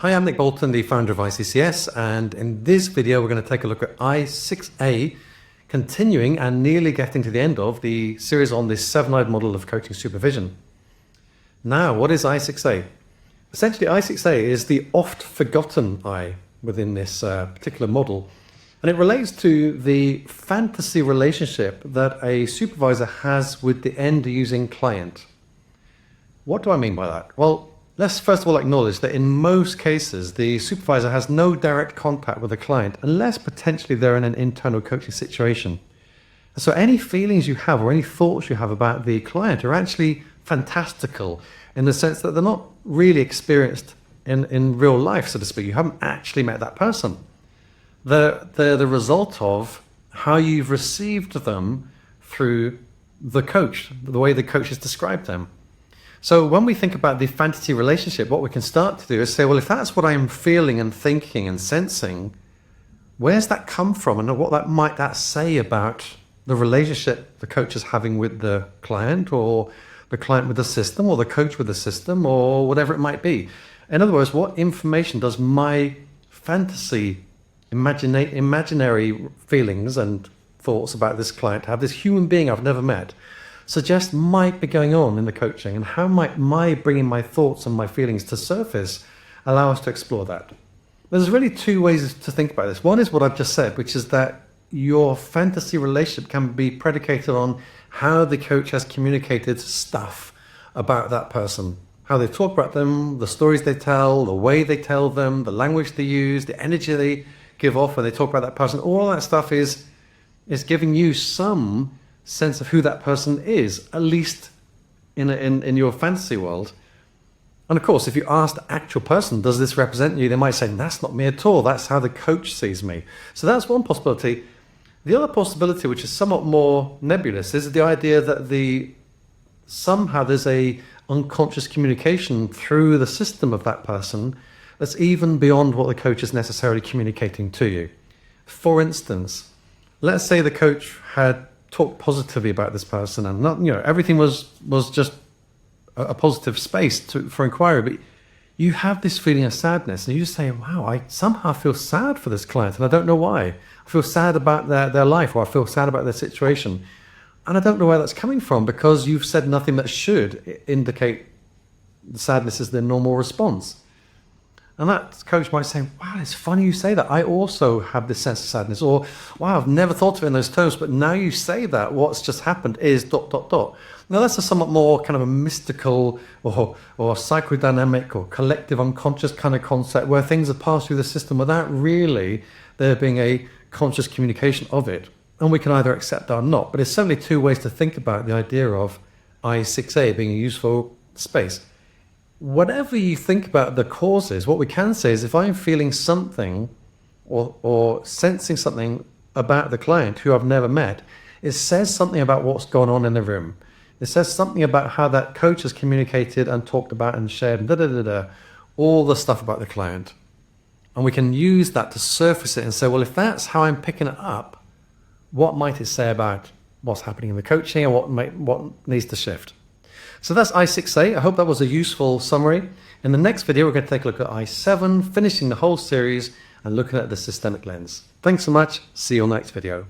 Hi, I'm Nick Bolton, the founder of ICCS, and in this video we're going to take a look at I6A, continuing and nearly getting to the end of the series on this seven-eyed model of coaching supervision. Now, what is I6A? Essentially, I6A is the oft-forgotten I within this particular model, and it relates to the fantasy relationship that a supervisor has with the end-using client. What do I mean by that? Well, let's first of all acknowledge that in most cases, the supervisor has no direct contact with the client unless potentially they're in an internal coaching situation. So any feelings you have or any thoughts you have about the client are actually fantastical in the sense that they're not really experienced in real life, so to speak. You haven't actually met that person. They're the result of how you've received them through the coach, the way the coach has described them. So when we think about the fantasy relationship, what we can start to do is say, well, if that's what I'm feeling and thinking and sensing, where's that come from? And what might that say about the relationship the coach is having with the client, or the client with the system, or the coach with the system, or whatever it might be? In other words, what information does my fantasy, imaginary feelings and thoughts about this client have, this human being I've never met, suggest might be going on in the coaching, and how might my bringing my thoughts and my feelings to surface allow us to explore that? There's really two ways to think about this. One is what I've just said, which is that your fantasy relationship can be predicated on how the coach has communicated stuff about that person, how they talk about them, the stories they tell, the way they tell them, the language they use, the energy they give off when they talk about that person. All that stuff is giving you some sense of who that person is, at least in your fantasy world. And of course, if you ask the actual person, does this represent you? They might say, that's not me at all. That's how the coach sees me. So that's one possibility. The other possibility, which is somewhat more nebulous, is the idea that somehow there's a unconscious communication through the system of that person that's even beyond what the coach is necessarily communicating to you. For instance, let's say the coach had talked positively about this person, and not, everything was just a positive space for inquiry, but you have this feeling of sadness, and you just say, wow, I somehow feel sad for this client, and I don't know why. I feel sad about their life, or I feel sad about their situation, and I don't know where that's coming from, because you've said nothing that should indicate the sadness is their normal response. And that coach might say, wow, it's funny you say that. I also have this sense of sadness. Or, wow, I've never thought of it in those terms, but now you say that, what's just happened is ... Now that's a somewhat more kind of a mystical or psychodynamic or collective unconscious kind of concept, where things are passed through the system without really there being a conscious communication of it. And we can either accept that or not. But there's certainly two ways to think about the idea of I6A being a useful space. Whatever you think about the causes, what we can say is if I'm feeling something or sensing something about the client who I've never met, it says something about what's going on in the room. It says something about how that coach has communicated and talked about and shared all the stuff about the client. And we can use that to surface it and say, well, if that's how I'm picking it up, what might it say about what's happening in the coaching and what needs to shift? So that's I6A. I hope that was a useful summary. In the next video, we're going to take a look at I7, finishing the whole series and looking at the systemic lens. Thanks so much. See you on the next video.